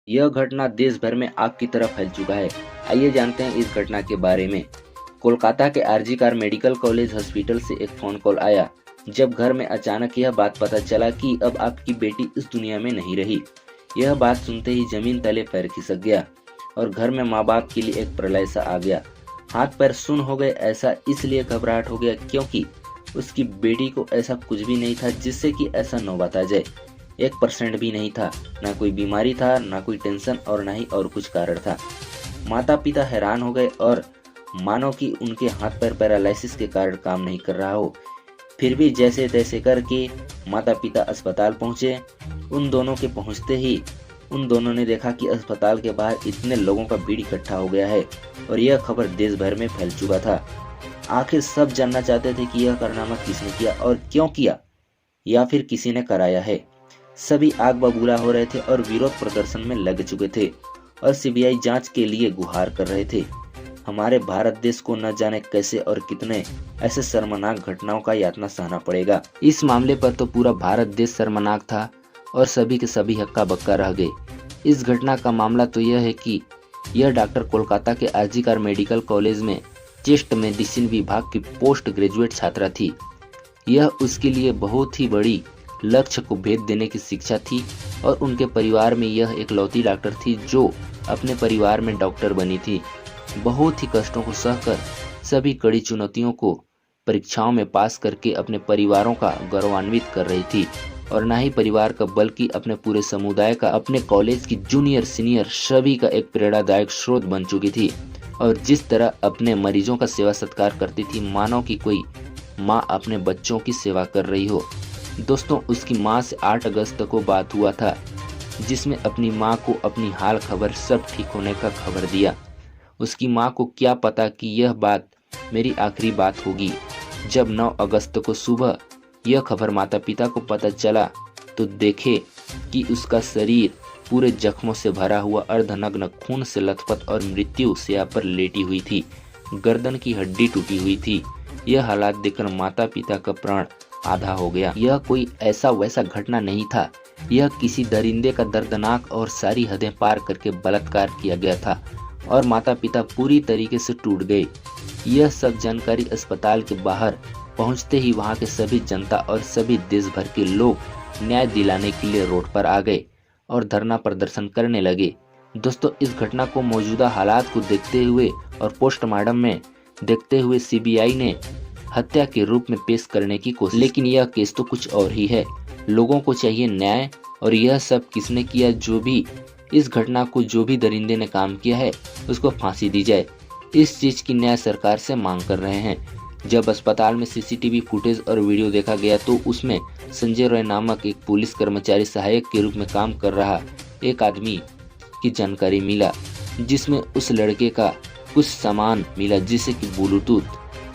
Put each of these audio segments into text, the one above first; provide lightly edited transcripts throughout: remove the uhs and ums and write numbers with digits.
यह घटना देश भर में आग की तरह फैल चुका है। आइए जानते हैं इस घटना के बारे में। कोलकाता के RG Kar medical college hospital से एक फोन कॉल आया, जब घर में अचानक यह बात पता चला कि अब आपकी बेटी इस दुनिया में नहीं रही। यह बात सुनते ही जमीन तले पैर खिसक गया और घर में माँ बाप के लिए एक प्रलय सा आ गया। हाथ पैर सुन्न हो गए। ऐसा इसलिए घबराहट हो गया क्योंकि उसकी बेटी को ऐसा कुछ भी नहीं था जिससे कि ऐसा नौबत आ जाए। 1% भी नहीं था। ना कोई बीमारी था, ना कोई टेंशन और ना ही और कुछ कारण था। माता पिता हैरान हो गए और मानो कि उनके हाथ पैर पैरालिसिस के कारण काम नहीं कर रहा हो। फिर भी जैसे तैसे करके माता पिता अस्पताल पहुंचे। उन दोनों के पहुंचते ही उन दोनों ने देखा कि अस्पताल के बाहर इतने लोगों का भीड़ इकट्ठा हो गया है और यह खबर देश भर में फैल चुका था। आखिर सब जानना चाहते थे कि यह कारनामा किसने किया और क्यों किया, या फिर किसी ने कराया है। सभी आग बबूला हो रहे थे और विरोध प्रदर्शन में लग चुके थे और सीबीआई जांच के लिए गुहार कर रहे थे। हमारे भारत देश को न जाने कैसे और कितने ऐसे शर्मनाक घटनाओं का यातना सहना पड़ेगा। इस मामले पर तो पूरा भारत देश शर्मनाक था और सभी के सभी हक्का बक्का रह गए। इस घटना का मामला तो यह है कि यह डॉक्टर कोलकाता के आरजी कार मेडिकल कॉलेज में चेस्ट मेडिसिन विभाग की पोस्ट ग्रेजुएट छात्रा थी। यह उसके लिए बहुत ही बड़ी लक्ष्य को भेद देने की शिक्षा थी और उनके परिवार में यह एकलौती डॉक्टर थी जो अपने परिवार में डॉक्टर बनी थी। बहुत ही कष्टों को सहकर सभी कड़ी चुनौतियों को परीक्षाओं में पास करके अपने परिवारों का गौरवान्वित कर रही थी और न ही परिवार का बल्कि अपने पूरे समुदाय का, अपने कॉलेज की जूनियर सीनियर सभी का एक प्रेरणादायक स्रोत बन चुकी थी। और जिस तरह अपने मरीजों का सेवा सत्कार करती थी मानो कि कोई माँ अपने बच्चों की सेवा कर रही हो। दोस्तों, उसकी माँ से 8 अगस्त को बात हुआ था, जिसमें अपनी माँ को अपनी हाल खबर सब ठीक होने का खबर दिया। उसकी माँ को क्या पता कि यह बात मेरी आखिरी बात होगी। जब 9 अगस्त को सुबह यह खबर माता पिता को पता चला तो देखे कि उसका शरीर पूरे जख्मों से भरा हुआ, अर्धनग्न, खून से लथपथ और मृत्यु शैया पर लेटी हुई थी। गर्दन की हड्डी टूटी हुई थी। यह हालात देखकर माता पिता का प्राण आधा हो गया। यह कोई ऐसा वैसा घटना नहीं था। यह किसी दरिंदे का दर्दनाक और सारी हदें पार करके बलात्कार किया गया था और माता पिता पूरी तरीके से टूट गए। यह सब जानकारी अस्पताल के बाहर पहुंचते ही वहां के सभी जनता और सभी देश भर के लोग न्याय दिलाने के लिए रोड पर आ गए और धरना प्रदर्शन करने लगे। दोस्तों, इस घटना को मौजूदा हालात को देखते हुए और पोस्टमार्टम में देखते हुए सीबीआई ने हत्या के रूप में पेश करने की कोशिश, लेकिन यह केस तो कुछ और ही है। लोगों को चाहिए न्याय और यह सब किसने किया, जो भी इस घटना को, जो भी दरिंदे ने काम किया है उसको फांसी दी जाए। इस चीज की न्याय सरकार से मांग कर रहे हैं। जब अस्पताल में सीसीटीवी फुटेज और वीडियो देखा गया तो उसमें संजय रॉय नामक एक पुलिस कर्मचारी सहायक के रूप में काम कर रहा एक आदमी की जानकारी मिला, जिसमें उस लड़के का कुछ सामान मिला जिसे कि ब्लूटूथ,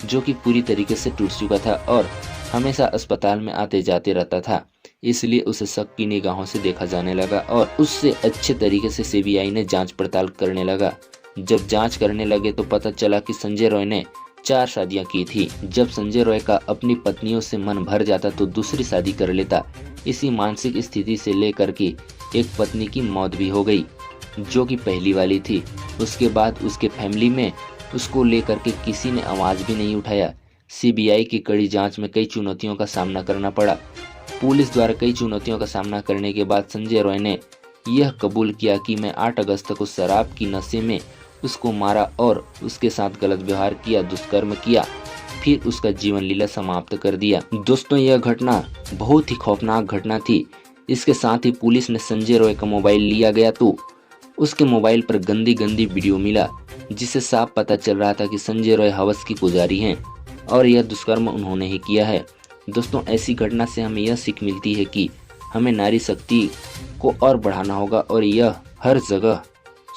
जो कि पूरी तरीके से टूट चुका था और हमेशा अस्पताल में आते जाते रहता था। इसलिए उसे शक की निगाहों से देखा जाने लगा और उससे अच्छे तरीके से सीबीआई ने जांच पड़ताल करने लगा। जब जांच करने लगे तो पता चला कि संजय रॉय ने 4 शादियां की थी। जब संजय रॉय का अपनी पत्नियों से मन भर जाता तो दूसरी शादी कर लेता। इसी मानसिक स्थिति से लेकर के एक पत्नी की मौत भी हो गई, जो कि पहली वाली थी। उसके बाद उसके फैमिली में उसको लेकर के किसी ने आवाज भी नहीं उठाया। सीबीआई की कड़ी जांच में कई चुनौतियों का सामना करना पड़ा। पुलिस द्वारा कई चुनौतियों का सामना करने के बाद संजय रॉय ने यह कबूल किया कि मैं 8 अगस्त को शराब की नशे में उसको मारा और उसके साथ गलत व्यवहार किया, दुष्कर्म किया, फिर उसका जीवन लीला समाप्त कर दिया। दोस्तों, यह घटना बहुत ही खौफनाक घटना थी। इसके साथ ही पुलिस ने संजय रॉय का मोबाइल लिया गया तो उसके मोबाइल पर गंदी गंदी वीडियो मिला, जिससे साफ पता चल रहा था कि संजय रॉय हवस की पुजारी हैं और यह दुष्कर्म उन्होंने ही किया है। दोस्तों, ऐसी घटना से हमें यह सीख मिलती है कि हमें नारी शक्ति को और बढ़ाना होगा और यह हर जगह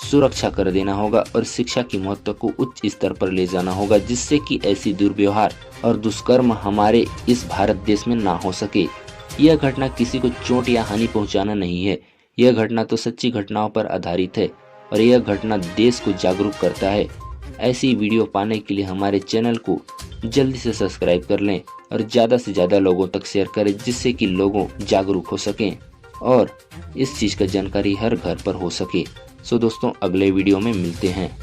सुरक्षा कर देना होगा और शिक्षा की महत्व को उच्च स्तर पर ले जाना होगा, जिससे कि ऐसी दुर्व्यवहार और दुष्कर्म हमारे इस भारत देश में ना हो सके। यह घटना किसी को चोट या हानि पहुंचाना नहीं है। यह घटना तो सच्ची घटनाओं पर आधारित है और यह घटना देश को जागरूक करता है। ऐसी वीडियो पाने के लिए हमारे चैनल को जल्दी से सब्सक्राइब कर लें और ज़्यादा से ज़्यादा लोगों तक शेयर करें, जिससे कि लोगों जागरूक हो सकें। और इस चीज़ का जानकारी हर घर पर हो सके। सो दोस्तों, अगले वीडियो में मिलते हैं।